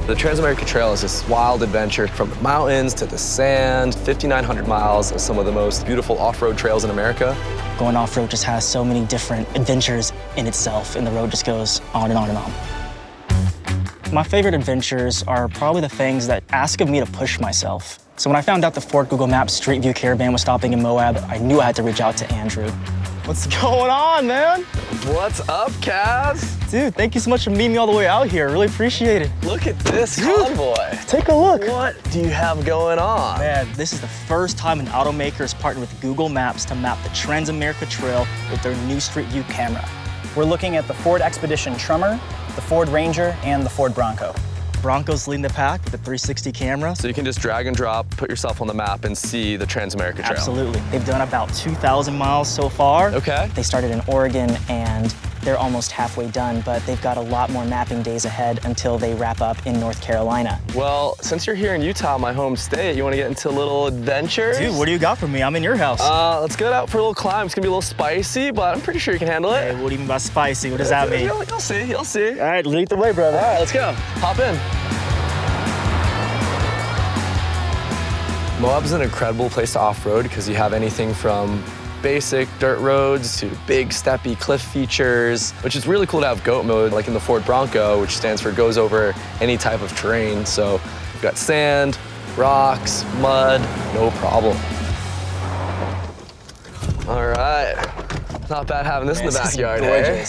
The Trans-America Trail is this wild adventure from the mountains to the sand, 5,900 miles of some of the most beautiful off-road trails in America. Going off-road just has so many different adventures in itself, and the road just goes on and on and on. My favorite adventures are probably the things that ask of me to push myself. So when I found out the Ford Google Maps Street View Caravan was stopping in Moab, I knew I had to reach out to Andrew. What's going on, man? What's up, Kaz? Dude, thank you so much for meeting me all the way out here. Really appreciate it. Look at this convoy. Take a look. What do you have going on? Man, this is the first time an automaker has partnered with Google Maps to map the Trans-America Trail with their new Street View camera. We're looking at the Ford Expedition Tremor, the Ford Ranger, and the Ford Bronco. Bronco's leading the pack with the 360 camera. So you can just drag and drop, put yourself on the map and see the Trans-America Trail. Absolutely. They've done about 2,000 miles so far. Okay. They started in Oregon and they're almost halfway done, but they've got a lot more mapping days ahead until they wrap up in North Carolina. Well, since you're here in Utah, my home state, you want to get into a little adventure? Dude, what do you got for me? I'm in your house. Let's go out for a little climb. It's gonna be a little spicy, but I'm pretty sure you can handle it. Hey, what do you mean by spicy? What does that mean? You'll see, you'll see. All right, lead the way, brother. All right, let's go. Hop in. Moab's an incredible place to off-road because you have anything from basic dirt roads to big steppy cliff features, which is really cool to have goat mode, like in the Ford Bronco, which stands for goes over any type of terrain. So you've got sand, rocks, mud, no problem. All right, not bad having this in the backyard, eh?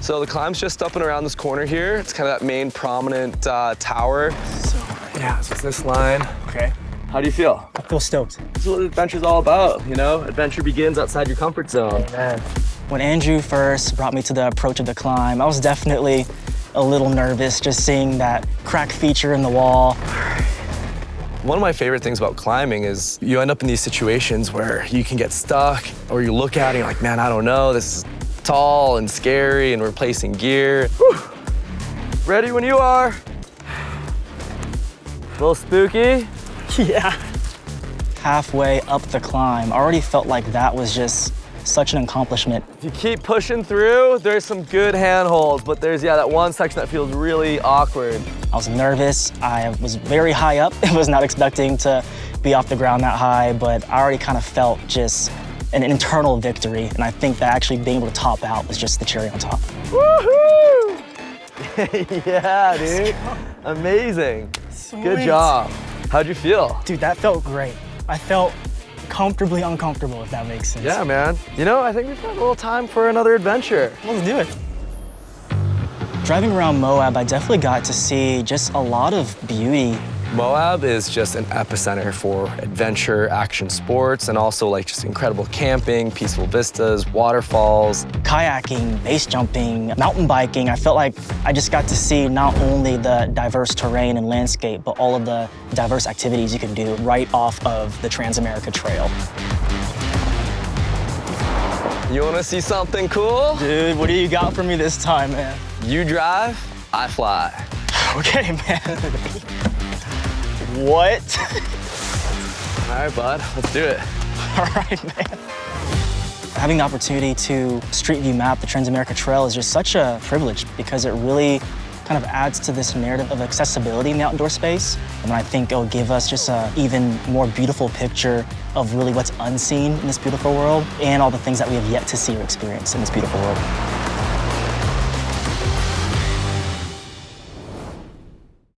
So the climb's just up and around this corner here. It's kind of that main prominent tower. So yeah, so it's this line. Okay. How do you feel? I feel stoked. This is what adventure's all about, you know? Adventure begins outside your comfort zone. Man. When Andrew first brought me to the approach of the climb, I was definitely a little nervous just seeing that crack feature in the wall. One of my favorite things about climbing is you end up in these situations where you can get stuck or you look at it and you're like, man, I don't know, this is tall and scary and we're replacing gear. Whew. Ready when you are. A little spooky. Yeah. Halfway up the climb, I already felt like that was just such an accomplishment. If you keep pushing through, there's some good handholds, but there's, yeah, that one section that feels really awkward. I was nervous. I was very high up. I was not expecting to be off the ground that high, but I already kind of felt just an internal victory, and I think that actually being able to top out was just the cherry on top. Woohoo! Yeah, dude. Amazing. Sweet. Good job. How'd you feel? Dude, that felt great. I felt comfortably uncomfortable, if that makes sense. Yeah, man. You know, I think we've got a little time for another adventure. Let's do it. Driving around Moab, I definitely got to see just a lot of beauty. Moab is just an epicenter for adventure, action sports, and also like just incredible camping, peaceful vistas, waterfalls. Kayaking, base jumping, mountain biking. I felt like I just got to see not only the diverse terrain and landscape, but all of the diverse activities you can do right off of the Trans-America Trail. You wanna see something cool? Dude, what do you got for me this time, man? You drive, I fly. Okay, man. What? All right, bud, let's do it. All right, man. Having the opportunity to Street View map the Trans-America Trail is just such a privilege because it really kind of adds to this narrative of accessibility in the outdoor space. And I think it'll give us just an even more beautiful picture of really what's unseen in this beautiful world and all the things that we have yet to see or experience in this beautiful world.